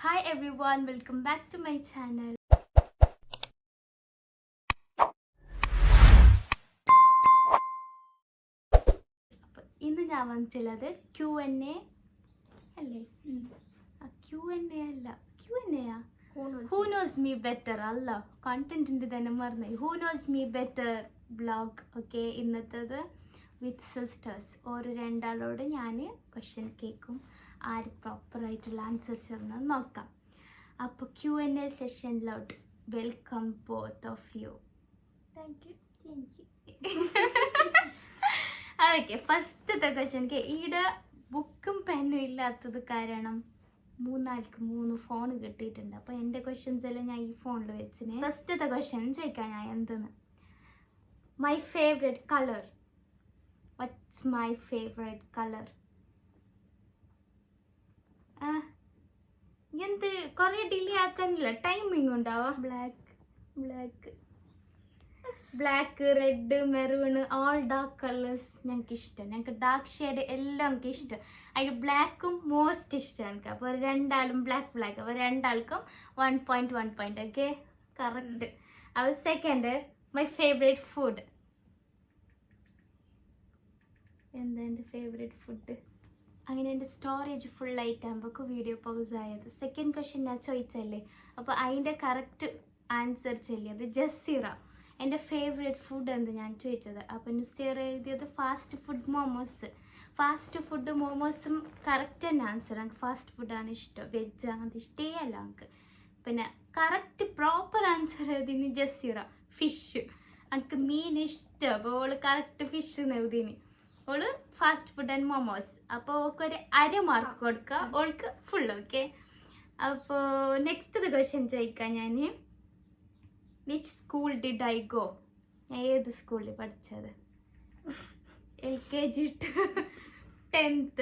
Hi everyone, welcome back to my channel. ഇന്ന് ഞാൻ വന്നിട്ടുള്ളത് Q&A അല്ലേ? Q&A അല്ല, Q&A Who knows me better അല്ല, കണ്ടന്റിന്റെ തന്നെ മറന്നു. Who knows me better vlog. Okay, ഇന്നത്തേത് വിത്ത് സിസ്റ്റേഴ്സ്. ഓരോ രണ്ടാളോട് ഞാൻ ക്വസ്റ്റ്യൻ കേൾക്കും, ആര് പ്രോപ്പറായിട്ടുള്ള ആൻസർ ചേർന്ന് നോക്കാം. അപ്പോൾ Q&A സെഷനിലോട്ട് welcome both of you. Thank you. Okay, ഫസ്റ്റത്തെ ക്വസ്റ്റ്യൻ. ഈടെ ബുക്കും പെന്നും ഇല്ലാത്തത് കാരണം മൂന്നാൾക്ക് 3 ഫോൺ കിട്ടിയിട്ടുണ്ട്. അപ്പോൾ എൻ്റെ ക്വസ്റ്റ്യൻസ് എല്ലാം ഞാൻ ഈ ഫോണിൽ വെച്ചിന്. ഫസ്റ്റത്തെ ക്വസ്റ്റ്യൻ ചോദിക്കാം ഞാൻ എന്തെന്ന്. My favourite colour. What's my favourite colour? എന്ത് കുറേ ഡിലേ ആക്കാനില്ല, ടൈമിങ് ഉണ്ടാവാ. Black, red, maroon, all dark colours ഞങ്ങൾക്ക് ഇഷ്ടം. ഞങ്ങൾക്ക് ഡാർക്ക് ഷെയ്ഡ് എല്ലാം എനിക്ക് ഇഷ്ടം. അതിൽ ബ്ലാക്കും മോസ്റ്റ് ഇഷ്ടം എനിക്ക്. അപ്പോൾ രണ്ടാളും ബ്ലാക്ക്. അപ്പോൾ രണ്ടാൾക്കും 1 point. Okay, correct. അപ്പോൾ സെക്കൻഡ്, മൈ ഫേവറേറ്റ് ഫുഡ്. എന്താ എൻ്റെ ഫേവറേറ്റ് ഫുഡ്? അങ്ങനെ എൻ്റെ സ്റ്റോറേജ് ഫുൾ ആയിട്ടാകുമ്പോൾ വീഡിയോ പൗസ് ആയത്. സെക്കൻഡ് ക്വസ്റ്റ്യൻ ഞാൻ ചോദിച്ചല്ലേ, അപ്പോൾ അതിൻ്റെ കറക്റ്റ് ആൻസർ ചെല്ലിയത് ജസീറ. എൻ്റെ ഫേവറേറ്റ് ഫുഡ് എന്ത് ഞാൻ ചോദിച്ചത്. അപ്പോൾ നുസീറ എഴുതിയത് fast food momos. Fast food മോമോസും കറക്റ്റ് തന്നെ ആൻസർ. എനിക്ക് ഫാസ്റ്റ് ഫുഡാണ് ഇഷ്ടം, വെജ് അങ്ങനത്തെ ഇഷ്ടേ അല്ല എനിക്ക്. പിന്നെ കറക്റ്റ് പ്രോപ്പർ ആൻസർ എഴുതിന് ജസീറ, ഫിഷ്. എനിക്ക് മീൻ ഇഷ്ടം. അപ്പോൾ ഓള് കറക്റ്റ് ഫിഷ് എഴുതിന്. ഓള് ഫാസ്റ്റ് ഫുഡ് ആൻഡ് മോമോസ്. അപ്പോൾ ഓൾക്കൊരു 1/2 മാർക്ക് കൊടുക്കുക, ഓൾക്ക് ഫുൾ. ഓക്കെ, അപ്പോൾ നെക്സ്റ്റ് ക്വസ്റ്റ്യൻ ചോദിക്കാം ഞാൻ. Which school did I go? ഞാൻ ഏത് സ്കൂളിൽ പഠിച്ചത്? LKG to 10th.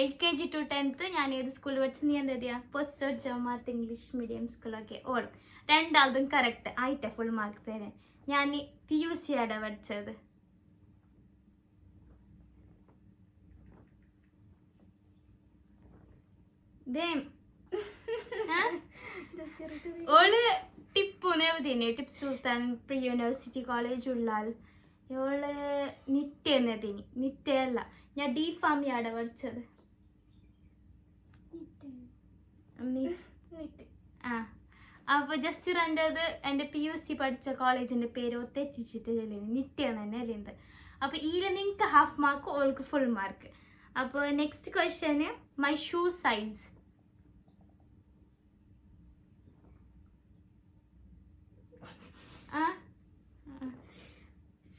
LKG to 10th ഞാൻ ഏത് സ്കൂളിൽ പഠിച്ചത്? നീ എന്താ എഴുതിയാ? പോസ്റ്റർ ജമാഅത്ത് ഇംഗ്ലീഷ് മീഡിയം സ്കൂളൊക്കെ. ഓൾ രണ്ടാളും കറക്റ്റ് ആയിട്ടാ ഫുൾ മാർക്ക് തരാൻ. ഞാൻ PUC ആടെ പഠിച്ചത്. ഓള് Tipu നെവതിനെ, Tipu Sultan pre university college Ullal. ഓള് നിറ്റെന്നതിന്. നിറ്റയല്ല, ഞാൻ DPharm പഠിച്ചത്. അപ്പോൾ ജസീറൻ്റെത് എൻ്റെ PUC പഠിച്ച കോളേജിൻ്റെ പേര് തെറ്റിച്ചിട്ട് ചെല്ലുന്നു, നിറ്റെന്ന് തന്നെ അല്ലേത്. അപ്പോൾ ഇതിൽ നിങ്ങൾക്ക് 1/2 മാർക്ക്, ഓൾക്ക് ഫുൾ മാർക്ക്. അപ്പോൾ next question, my shoe size.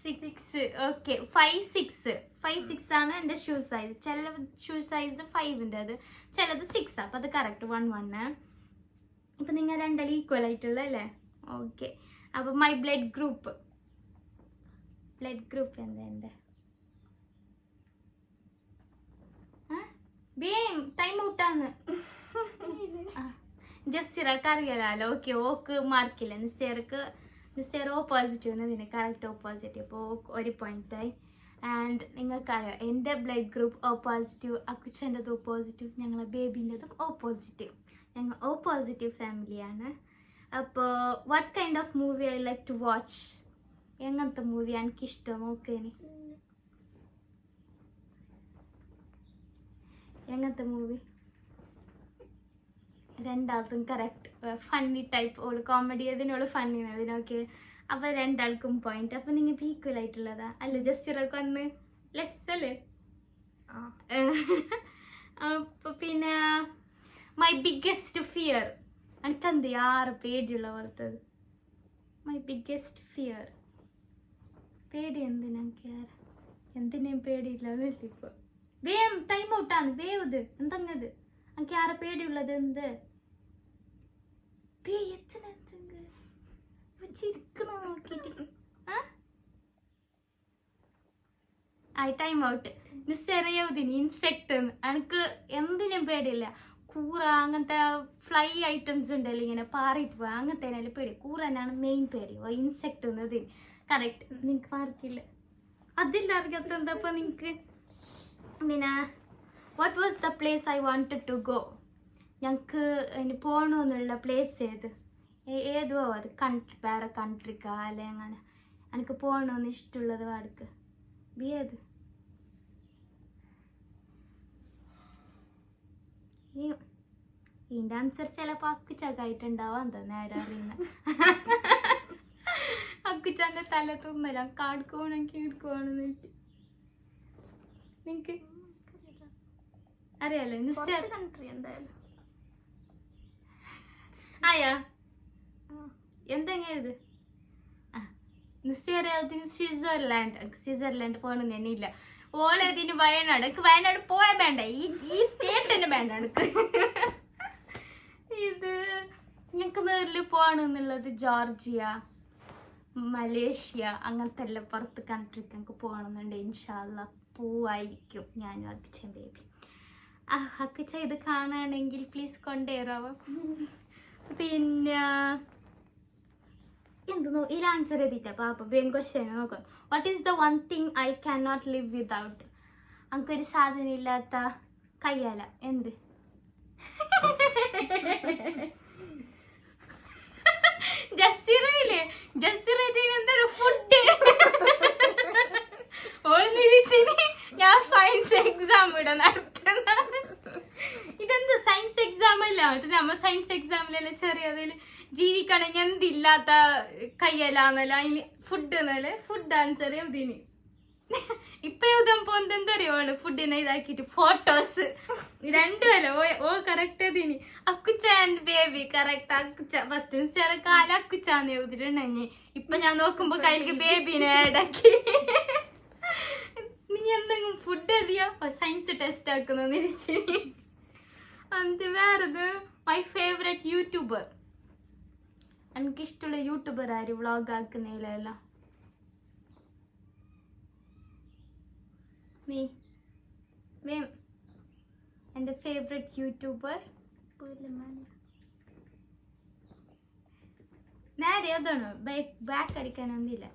6. Okay, 5-6 ആണ് എൻ്റെ ഷൂ സൈസ്. ചില ഷൂ സൈസ് 5ൻ്റെ അത്, ചിലത് 6. അപ്പോൾ അത് കറക്റ്റ് 1-1. ഇപ്പം നിങ്ങൾ രണ്ടാളും ഈക്വൽ ആയിട്ടുള്ള അല്ലേ? ഓക്കെ, അപ്പോൾ മൈ ബ്ലഡ് ഗ്രൂപ്പ് എന്താ എൻ്റെ? ടൈം ഔട്ടാണ്. ജസീറക്ക് അറിയാലോ. ഓക്കെ, ഓക്ക് മാർക്കില്ല. നിസേർ ഓപ്പോസിറ്റീവ് എന്നതിന് കറക്റ്റ് ഓപ്പോസിറ്റീവ്. അപ്പോൾ 1 പോയിൻ്റായി. ആൻഡ് നിങ്ങൾക്കറിയാം എൻ്റെ ബ്ലഡ് ഗ്രൂപ്പ് ഓപ്പോസിറ്റീവ്, അക്കുച്ചൻ്റെത് ഓപ്പോസിറ്റീവ്, ഞങ്ങളെ ബേബീൻ്റെതും ഓപ്പോസിറ്റീവ്. ഞങ്ങൾ ഓപ്പോസിറ്റീവ് ഫാമിലിയാണ്. അപ്പോൾ what kind of movie I like to watch? എങ്ങനത്തെ മൂവിയാണ് എനിക്കിഷ്ടം? നോക്കേനി എങ്ങനത്തെ മൂവി? രണ്ടാൾക്കും കറക്റ്റ്. Funny type. ഓള് കോമഡി അതിനോള് ഫണ്ണി അതിനൊക്കെ. അപ്പോൾ രണ്ടാൾക്കും പോയിന്റ്. അപ്പോൾ നിങ്ങൾക്ക് ഈക്വൽ ആയിട്ടുള്ളതാ അല്ല? ജസീറൊക്കെ ഒന്ന് ലെസ് അല്ലേ? അപ്പോൾ പിന്നെ മൈ ബിഗ്ഗസ്റ്റ് ഫിയർ. എനിക്കെന്ത് 6 പേടിയുള്ള പോലത്തത്. My biggest fear. പേടി എന്തിനാ? എനിക്ക് എന്തിനേം പേടിയില്ല. അതല്ലേ ഇപ്പോൾ വേം ടൈം ഔട്ടാണ്. വേവ് എന്തങ്ങത് എനിക്ക് 6 പേടിയുള്ളത് എന്ത്? നോക്കിട്ട് ടൈം ഔട്ട്. നിസ്സെറിയതിന് ഇൻസെക്ട്. എനിക്ക് എന്തിനും പേടിയില്ല. കൂറ അങ്ങനത്തെ ഫ്ലൈ ഐറ്റംസ് ഉണ്ടല്ലോ, ഇങ്ങനെ പാറിയിട്ട് പോവാ, അങ്ങനത്തെ പേടി. കൂറ തന്നെയാണ് മെയിൻ പേടി. ഇൻസെക്ട് എന്നതിന് കറക്റ്റ്. നിങ്ങൾക്ക് മാർക്കില്ല. അതില്ല അറിയാത്ത എന്താ നിങ്ങൾക്ക്? പിന്നെ what was the place I wanted to go? ഞങ്ങൾക്ക് ഇനി പോകണമെന്നുള്ള പ്ലേസ് ഏതോ അത് കൺട്രി വേറെ കൺട്രിക്കാ അല്ലെ അങ്ങനെ എനിക്ക് പോകണമെന്ന് ഇഷ്ടമുള്ളത് വാടക്ക് ഏത് ഇതിൻ്റെ ആൻസർ ചിലപ്പോൾ അക്കുച്ചക്കായിട്ടുണ്ടാവാൻ എന്താ നേരെ അറിയുന്ന അക്കുച്ചാൻ്റെ തല തുന്നല കാടുക്കോണം കീഴ്ക്കോണെന്നിട്ട് നിനക്ക് അറിയാലോ കൺട്രി എന്തായാലും ആയാ എന്തെങ്കിലും ഇത് നിസ്സറിയാതിന് സ്വിറ്റ്സർലാൻഡ് പോകണമെന്ന് തന്നെ ഇല്ല ഓളേതിന് വയനാട് എനിക്ക് വയനാട് പോയാൽ വേണ്ട ഈ സ്റ്റേറ്റ് തന്നെ വേണ്ട എനിക്ക് ഇത് ഞങ്ങൾക്ക് നേരിൽ പോകണമെന്നുള്ളത് ജോർജിയ മലേഷ്യ അങ്ങനത്തെ എല്ലാം പുറത്ത് കൺട്രിക്ക് ഞങ്ങൾക്ക് പോകണമെന്നുണ്ട് ഇൻഷാല്ല പോവായിരിക്കും ഞാനും അക്കിച്ചൻ ബേബി അക്കിച്ച ഇത് കാണുകയാണെങ്കിൽ പ്ലീസ് കൊണ്ടുവരാമോ പിന്നെ എന്ത് ഇതിൽ ആൻസർ ചെയ്തിട്ടാ പാപ്പ വേഗം ക്വസ്റ്റ്യൻ നോക്കാം what is the one thing I can not live without എനിക്കൊരു സാധനം ഇല്ലാത്ത കയ്യാല എന്ത് ജസ്സിറയില്ലേ ജസ്സിറ ഫുഡ് ഞാൻ സയൻസ് എക്സാം ഇവിടെ നടത്തുന്ന ഇതെന്ത് സയൻസ് എക്സാം അല്ല എന്നിട്ട് നമ്മ സയൻസ് എക്സാമിലെല്ലാം ചെറിയതിൽ ജീവിക്കണമെങ്കിൽ എന്തില്ലാത്ത കയ്യലാന്നല്ല അതിന് ഫുഡ് എന്നല്ലേ ഫുഡ് ആൻസർ ഇതിന് ഇപ്പൊ എഴുതുമ്പോ എന്തെന്തറിയോള് ഫുഡിനെ ഇതാക്കിട്ട് ഫോട്ടോസ് രണ്ടുമല്ല ഓ കറക്റ്റ് അതിന് അക്കുച്ച ആൻഡ് ബേബി കറക്റ്റ് അക്കുച്ച ഫസ്റ്റ് കാല അക്കുച്ചാന്ന് എഴുതിട്ടുണ്ടെങ്കിൽ ഇപ്പൊ ഞാൻ നോക്കുമ്പോ കയ്യിലേക്ക് ബേബിനെ ആഡാക്കി നീ എന്തെങ്കിലും ഫുഡ് എതിയാ സയൻസ് ടെസ്റ്റ് ആക്കുന്നു തിരിച്ച് അത് വേറത് മൈ ഫേവറേറ്റ് യൂട്യൂബർ എനിക്കിഷ്ടമുള്ള യൂട്യൂബർ ആര് വ്ളോഗ് ആക്കുന്നതിലെല്ലാം എൻ്റെ ഫേവറേറ്റ് യൂട്യൂബർ നേരെ അതാണോ ബാക്ക് അടിക്കാനൊന്നുമില്ല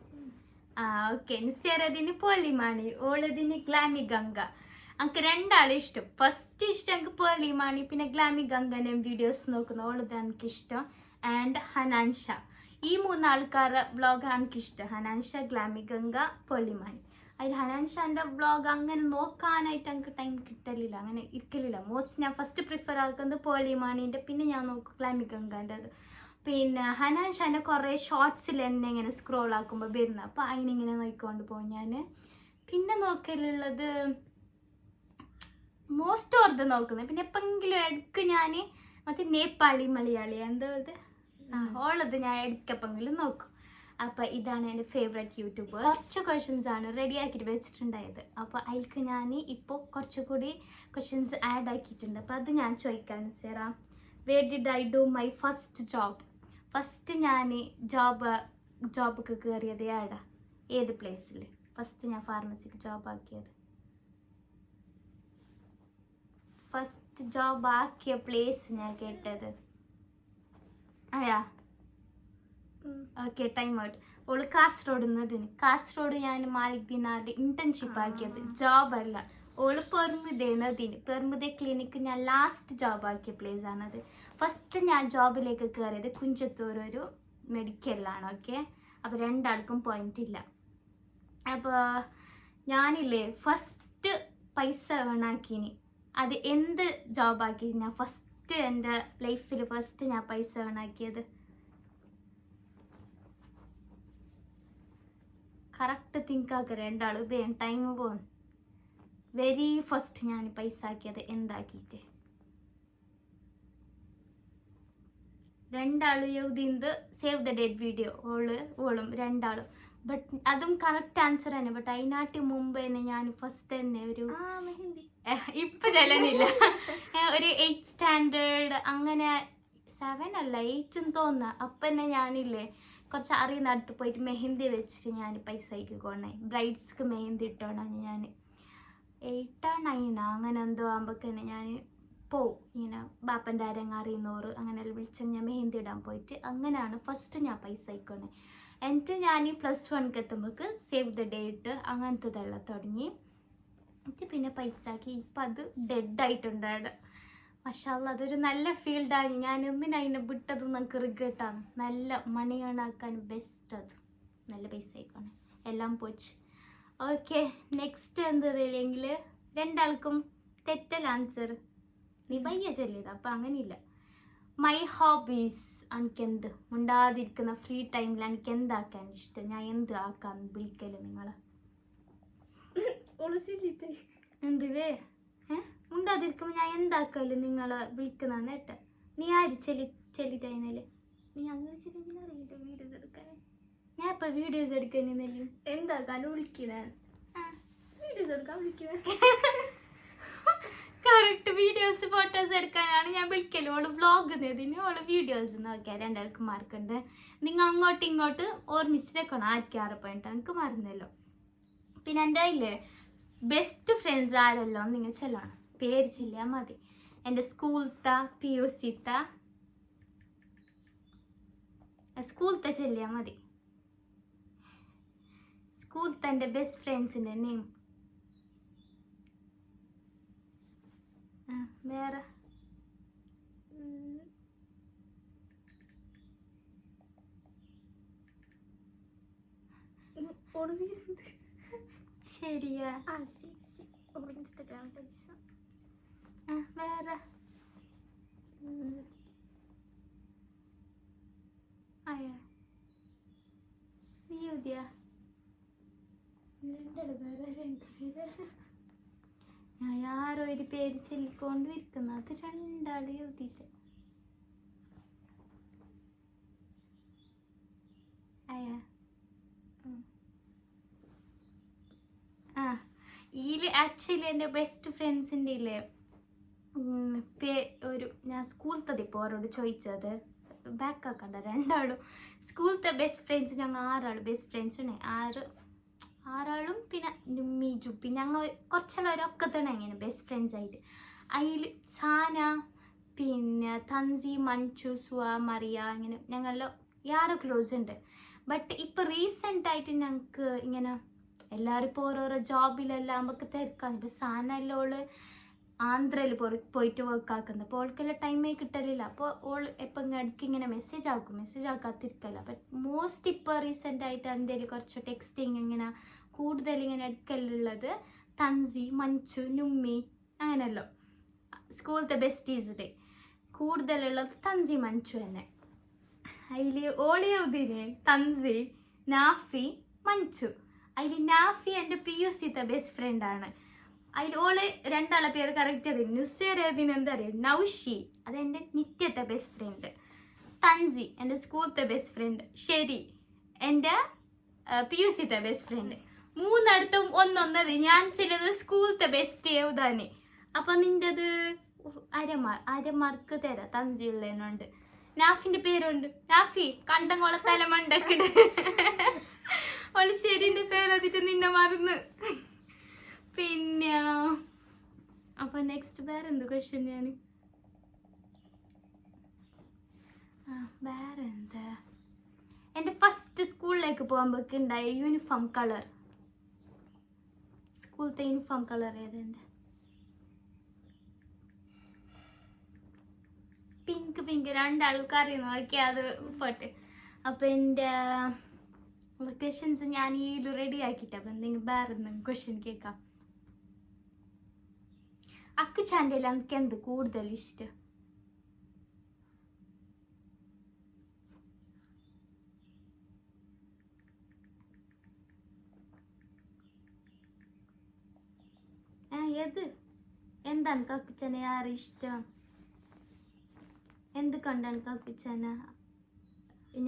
ഓക്കെ നിസ്സേരതിന് പേളിമാണി ഓളതിന് ഗ്ലാമി ഗംഗ എനിക്ക് രണ്ടാളും ഇഷ്ടം ഫസ്റ്റ് ഇഷ്ടം എനിക്ക് പേളിമാണി പിന്നെ ഗ്ലാമി ഗംഗനെ വീഡിയോസ് നോക്കുന്ന ഓളത് എനിക്കിഷ്ടം ആൻഡ് ഹനാൻഷ ഈ മൂന്നാൾക്കാരുടെ വ്ളോഗ് എനിക്കിഷ്ടം ഹനാൻഷ ഗ്ലാമി ഗംഗ പേളിമാണി അതിൽ ഹനാൻഷാൻ്റെ വ്ളോഗ് അങ്ങനെ നോക്കാനായിട്ട് എനിക്ക് ടൈം കിട്ടലില്ല അങ്ങനെ ഇരിക്കലില്ല മോസ്റ്റ് ഞാൻ ഫസ്റ്റ് പ്രിഫർ ആക്കുന്നത് പേളിമാണീൻ്റെ പിന്നെ ഞാൻ നോക്കും ഗ്ലാമി ഗംഗാൻ്റെ അത് പിന്നെ ഹനാൻഷാൻ്റെ കുറേ ഷോർട്സിൽ എന്നെ ഇങ്ങനെ സ്ക്രോൾ ആക്കുമ്പോൾ വരുന്നത് അപ്പോൾ അതിനിങ്ങനെ നോക്കിക്കൊണ്ട് പോകും ഞാൻ പിന്നെ നോക്കലുള്ളത് മോസ്റ്റ് ഓർത്ത് നോക്കുന്നത് പിന്നെ എപ്പെങ്കിലും ഇടയ്ക്ക് ഞാൻ മറ്റേ നേപ്പാളി മലയാളി എന്തോ ഇത് ഉള്ളത് ഞാൻ ഇടയ്ക്കെപ്പെങ്കിലും നോക്കും അപ്പോൾ ഇതാണ് എൻ്റെ ഫേവറേറ്റ് യൂട്യൂബർ കുറച്ച് ക്വസ്റ്റ്യൻസ് ആണ് റെഡി ആക്കിയിട്ട് വെച്ചിട്ടുണ്ടായത് അപ്പോൾ അതിൽക്ക് ഞാൻ ഇപ്പോൾ കുറച്ചുകൂടി ക്വസ്റ്റ്യൻസ് ആഡ് ആക്കിയിട്ടുണ്ട് അപ്പോൾ അത് ഞാൻ ചോദിക്കാൻ സാറാ where did I do my first job first ഞാൻ ജോബൊക്കെ കയറിയത് ഏത് പ്ലേസിൽ ഫസ്റ്റ് ഞാൻ ഫാർമസിക്ക് ജോബ് ആക്കിയത് ഫസ്റ്റ് ജോബ് ആക്കിയ പ്ലേസ് ഞാൻ കേട്ടത് അയാ ഓക്കെ ടൈം ഔട്ട് ഓള് കാസർഗോഡ് ഞാൻ മാലിക് ദിനാറിൽ ഇന്റേൺഷിപ്പ് ആക്കിയത് ജോബല്ല ഓള് പെർമുദേ ക്ലിനിക്ക് ഞാൻ ലാസ്റ്റ് ജോബ് ആക്കിയ പ്ലേസ് ആണത് ഫസ്റ്റ് ഞാൻ ജോബിലേക്ക് കയറിയത് കുഞ്ചത്തൂർ ഒരു മെഡിക്കലിലാണ് ഓക്കെ അപ്പോൾ രണ്ടാൾക്കും പോയിന്റ് ഇല്ല അപ്പോൾ ഞാനില്ലേ ഫസ്റ്റ് പൈസ ഏണാക്കിനി അത് എന്ത് ജോബാക്കി ഞാൻ ഫസ്റ്റ് എൻ്റെ ലൈഫിൽ ഫസ്റ്റ് ഞാൻ പൈസ ഏണാക്കിയത് കറക്റ്റ് തിങ്ക് ആക്കുക രണ്ടാളും വേണം ടൈം പോകണം വെരി ഫസ്റ്റ് ഞാൻ പൈസ ആക്കിയത് എന്താക്കിയിട്ട് രണ്ടാളും എഴുതിയത് സേവ് ദ ഡേറ്റ് വീഡിയോ ഓളും രണ്ടാളും ബട്ട് അതും കറക്റ്റ് ആൻസർ തന്നെ ബട്ട് അതിനാട്ടി മുമ്പ് തന്നെ ഞാൻ ഫസ്റ്റ് തന്നെ ഒരു ഇപ്പം ചെല്ലുന്നില്ല ഒരു 8th സ്റ്റാൻഡേർഡ് അങ്ങനെ 7 അല്ല 8 തോന്നുക അപ്പം തന്നെ ഞാനില്ലേ കുറച്ച് അറിയുന്ന അടുത്ത് പോയിട്ട് മെഹന്തി വെച്ചിട്ട് ഞാൻ പൈസ അയക്കിക്കൊണ്ടേ ബ്രൈഡ്സ്ക്ക് മെഹന്തി ഇട്ടോണ്ടാണ് ഞാൻ 8 or 9 അങ്ങനെ എന്തോ ആകുമ്പോൾ തന്നെ ഞാൻ പോവും ഇങ്ങനെ ബാപ്പൻ്റെ ആരെങ്ങ അറിയുന്നോറ് അങ്ങനെ വിളിച്ച് ഞാൻ മെഹന്തി ഇടാൻ പോയിട്ട് അങ്ങനെയാണ് ഫസ്റ്റ് ഞാൻ പൈസ അയക്കണേ എന്നിട്ട് ഞാൻ +1 എത്തുമ്പോൾക്ക് സേവ് ദ ഡേറ്റ് അങ്ങനത്തതെല്ലാം തുടങ്ങി എന്നിട്ട് പിന്നെ പൈസ ആക്കി ഇപ്പം അത് ഡെഡ് ആയിട്ടുണ്ടാണ് മാഷാഅല്ലാ അതൊരു നല്ല ഫീൽഡാണ്. ഞാൻ എന്തിനതിനെ വിട്ടത് നമുക്ക് റിഗ്രറ്റാണ്. നല്ല മണി ഏണാക്കാൻ ബെസ്റ്റ് അത്. നല്ല പൈസ ആയിക്കോണേ. എല്ലാം പോച്ച്. ഓക്കെ, നെക്സ്റ്റ് എന്തതില്ലെങ്കിൽ രണ്ടാൾക്കും തെറ്റൽ ആൻസർ. നീ പയ്യ ചൊല്ലിയത് അപ്പം അങ്ങനെയില്ല. മൈ ഹോബീസ്, എനിക്കെന്ത് ഉണ്ടാതിരിക്കുന്ന ഫ്രീ ടൈമിൽ എനിക്ക് എന്താക്കാൻ ഇഷ്ടം, ഞാൻ എന്ത് ആക്കാൻ വിളിക്കല് നിങ്ങളെ? എന്തുവേ ഉണ്ടാതിരിക്കുമ്പോൾ ഞാൻ എന്താക്കല് നിങ്ങളെ വിളിക്കുന്ന ഏട്ട? നീ ആര് ചെല്ലിട്ടതിനല്ലേ? നീ അങ്ങനെ ചെല്ലിങ്ങനെ അറിയില്ല വീഡിയോസ് എടുക്കാൻ. ഞാൻ ഇപ്പം വീഡിയോസ് എടുക്കുന്നല്ലേ എന്താക്കാനും വിളിക്കുന്നേ? വീഡിയോസ് എടുക്കാൻ വിളിക്കുന്നത്. കറക്റ്റ് വീഡിയോസ് ഫോട്ടോസ് എടുക്കാനാണ് ഞാൻ വിളിക്കല്. ഓള് വ്ളോഗിന് ഓള് വീഡിയോസ് നോക്കിയാൽ രണ്ടാൾക്ക് മാർക്കുണ്ട്. നിങ്ങൾ അങ്ങോട്ടും ഇങ്ങോട്ട് ഓർമ്മിച്ചിട്ടേക്കണം ആർക്കും ആരെ പോയിട്ട്. എനിക്ക് മറന്നല്ലോ. പിന്നെ എൻ്റെ അതില്ലേ ബെസ്റ്റ് ഫ്രണ്ട്സ് ആരല്ലോ നിങ്ങൾ ചെല്ലണം, പേര് ചെല്ലിയാൽ മതി. എൻ്റെ സ്കൂളത്തെ സ്കൂളത്തെ ചെല്ലിയാൽ മതി. സ്കൂളത്തെ എൻ്റെ ബെസ്റ്റ് ഫ്രണ്ട്സിൻ്റെ നെയിം. വേറെ ശരിയാ? Instagram page. വേറെ ആയാ നീ എഴുതിയാ? ഞാൻ ആരോ ഒരു പേര് ചൊല്ലിക്കൊണ്ടിരിക്കുന്നു. അത് രണ്ടാള് എഴുതിയിട്ട് അയ്യാ. ഇതിൽ ആക്ച്വലി എൻ്റെ ബെസ്റ്റ് ഫ്രണ്ട്സിൻ്റെ ഇല്ലേ ഒരു ഞാൻ സ്കൂളത്തെ ഇപ്പോൾ അവരോട് ചോദിച്ചത് ബാക്ക് ആക്കണ്ട. രണ്ടാളും സ്കൂളത്തെ ബെസ്റ്റ് ഫ്രണ്ട്സ്. ഞങ്ങൾ 6 ആൾ ബെസ്റ്റ് ഫ്രണ്ട്സിനെ. 6 ആളും പിന്നെ നുമ്മി ജുപ്പി ഞങ്ങൾ കുറച്ചുള്ളവരൊക്കെ തന്നെ ഇങ്ങനെ ബെസ്റ്റ് ഫ്രണ്ട്സ് ആയിട്ട്. അതിൽ സാന, പിന്നെ തൻസി, മഞ്ജു, സുവ, മറിയ, ഇങ്ങനെ ഞങ്ങളെല്ലാം യാരോ ക്ലോസ് ഉണ്ട്. ബട്ട് ഇപ്പം റീസെൻ്റായിട്ട് ഞങ്ങൾക്ക് ഇങ്ങനെ എല്ലാവരും ഇപ്പോൾ ഓരോരോ ജോബിലെല്ലാം നമുക്ക് തിരക്കാണ്. ഇപ്പോൾ സാന എല്ലാം ഓള് ആന്ധ്രയിൽ പോയിട്ട് വർക്ക് ആക്കുന്നത്. അപ്പോൾ ഓൾക്കെല്ലാം ടൈമേ കിട്ടലില്ല. അപ്പോൾ ഓൾ എപ്പോൾ ഇടയ്ക്ക് ഇങ്ങനെ മെസ്സേജ് ആക്കാത്തിരിക്കല്ല. ബട്ട് മോസ്റ്റ് ഇപ്പോൾ റീസെൻ്റായിട്ട് എൻ്റെ കുറച്ച് ടെക്സ്റ്റിങ് ഇങ്ങനെ കൂടുതൽ ഇങ്ങനെ എടുക്കലുള്ളത് തൻസി, മഞ്ജു, നുമ്മി അങ്ങനെയല്ലോ. സ്കൂളത്തെ ബെസ്റ്റീസിൻ്റെ കൂടുതലുള്ളത് തൻസി, മഞ്ജു തന്നെ. അതിൽ ഓളിയതിന് തൻസി, നാഫി, മഞ്ജു. അതിൽ നാഫി എൻ്റെ PUCത്തെ ബെസ്റ്റ് ഫ്രണ്ടാണ്. അതിൽ ഓള് രണ്ടാളെ പേര് കറക്റ്റ് അറിയും. നുസേരതിന് എന്താ അറിയാം, നൗഷി, അതെൻ്റെ നിത്യത്തെ ബെസ്റ്റ് ഫ്രണ്ട്. തൻസി എൻ്റെ സ്കൂളത്തെ ബെസ്റ്റ് ഫ്രണ്ട്. ശരി എൻ്റെ PUCത്തെ ബെസ്റ്റ് ഫ്രണ്ട്. മൂന്നിടത്തും ഒന്നൊന്നത്. ഞാൻ ചിലത് സ്കൂളത്തെ ബെസ്റ്റ് എഴുതാന്. അപ്പം നിൻ്റെത് അരമാർക്ക് തരാം. തൻസി ഉള്ളതിനുണ്ട്. നാഫിൻ്റെ പേരുണ്ട്. നാഫി കണ്ടംകുളത്തല മണ്ടക്കിട്. ഓള് ശരിൻ്റെ പേരതിട്ട് നിന്നെ മറന്ന്. പിന്നെ അപ്പം നെക്സ്റ്റ് വേറെന്ത് ക്വസ്റ്റ്യൻ ഞാൻ വേറെന്താ? എൻ്റെ ഫസ്റ്റ് സ്കൂളിലേക്ക് പോകുമ്പോഴേക്ക് ഉണ്ടായ യൂണിഫോം കളർ, സ്കൂളത്തെ യൂണിഫോം കളർ ഏതെൻ്റെ? പിങ്ക്. രണ്ടാൾക്കറിയുന്നു. ഓക്കെ, അത് പോട്ടെ. അപ്പം എൻ്റെ ക്വസ്റ്റ്യൻസ് ഞാൻ ഈ റെഡി ആക്കിയിട്ട് അപ്പം എന്തെങ്കിലും വേറെ എന്തെങ്കിലും ക്വസ്റ്റ്യൻ കേൾക്കാം. അക്കുച്ചാൻ്റെ എനിക്ക് എന്ത് കൂടുതൽ ഇഷ്ടം? ഏത് എന്താ എനിക്ക് അക്കുച്ചനെ ആരും ഇഷ്ടം? എന്ത് കണ്ട എനിക്ക് അക്കുച്ചനെ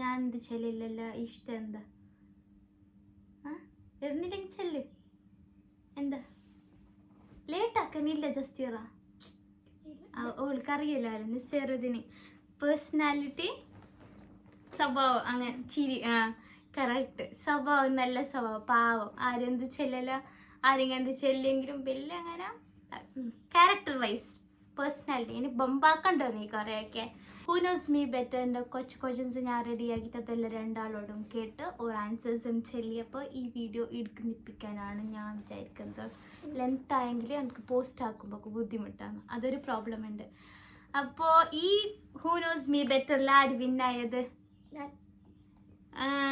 ഞാൻ എന്ത് ചെല്ലില്ലല്ലോ ഇഷ്ടം? എന്താ എന്നില്ലെങ്കിൽ ചെല്ല്. എന്താ ലേറ്റാക്കാനില്ല ജസ്റ്റീറ? ഓൾക്കറിയില്ലാലും നിസ്സേറതിന് പേഴ്സണാലിറ്റി, സ്വഭാവം, അങ്ങനെ ചിരി. കറക്റ്റ്. സ്വഭാവം നല്ല സ്വഭാവം, പാവം. ആരെന്ത് ചെല്ലല, ആരെങ്കിലും എന്ത് ചെല്ലെങ്കിലും വലിയ അങ്ങനെ ക്യാരക്ടർ വൈസ് പേഴ്സണാലിറ്റി ഇനി ബമ്പാക്കണ്ടോ നീ കുറേയൊക്കെ. Who knows me better. എൻ്റെ ക്വസ്റ്റ്യൻസ് ഞാൻ റെഡി ആക്കിയിട്ട് അതെല്ലാം രണ്ടാളോടും കേട്ട് ഓരോ ആൻസേഴ്സും ചെല്ലിയപ്പോൾ ഈ വീഡിയോ എടുക്കുന്നിപ്പിക്കാനാണ് ഞാൻ വിചാരിക്കുന്നത്. ലെങ്ത് ആയെങ്കിൽ എനിക്ക് പോസ്റ്റ് ആക്കുമ്പോൾ ബുദ്ധിമുട്ടാണ്. അതൊരു പ്രോബ്ലം ഉണ്ട്. അപ്പോൾ ഈ ഹൂ നോസ് മീ ബെറ്ററിൽ ആര് വിന്നായത്?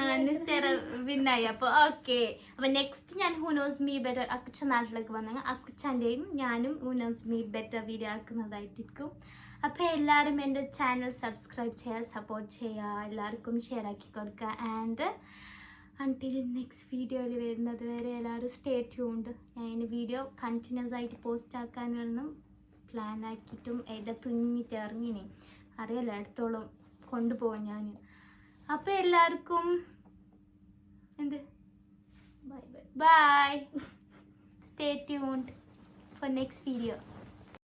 ഞാൻ നിസ്സേറ വിന്നായി. അപ്പോൾ ഓക്കെ, അപ്പോൾ നെക്സ്റ്റ് ഞാൻ ഹൂ നോസ് മീ ബെറ്റർ അക്കുച്ച നാട്ടിലേക്ക് വന്നെങ്കിൽ അക്കുച്ചാൻ്റെയും ഞാനും who knows me better video ആക്കുന്നതായിട്ടിരിക്കും. അപ്പോൾ എല്ലാവരും എൻ്റെ ചാനൽ സബ്സ്ക്രൈബ് ചെയ്യുക, സപ്പോർട്ട് ചെയ്യുക, എല്ലാവർക്കും ഷെയർ ആക്കി കൊടുക്കുക. ആൻഡ് അൺടിൽ നെക്സ്റ്റ് വീഡിയോയിൽ വരുന്നത് വരെ എല്ലാവരും സ്റ്റേ ട്യൂൺഡ്. ഞാൻ വീഡിയോ കണ്ടിന്യൂസ് ആയിട്ട് പോസ്റ്റ് ആക്കാനൊന്നും പ്ലാൻ ആക്കിയിട്ടും എവിടെ തുന്നിട്ട് ഇറങ്ങിനെ അറിയില്ല, അടുത്തോളം കൊണ്ടുപോകാൻ ഞാൻ. അപ്പോൾ എല്ലാവർക്കും എന്ത് bye bye. Bye, stay tuned for next video.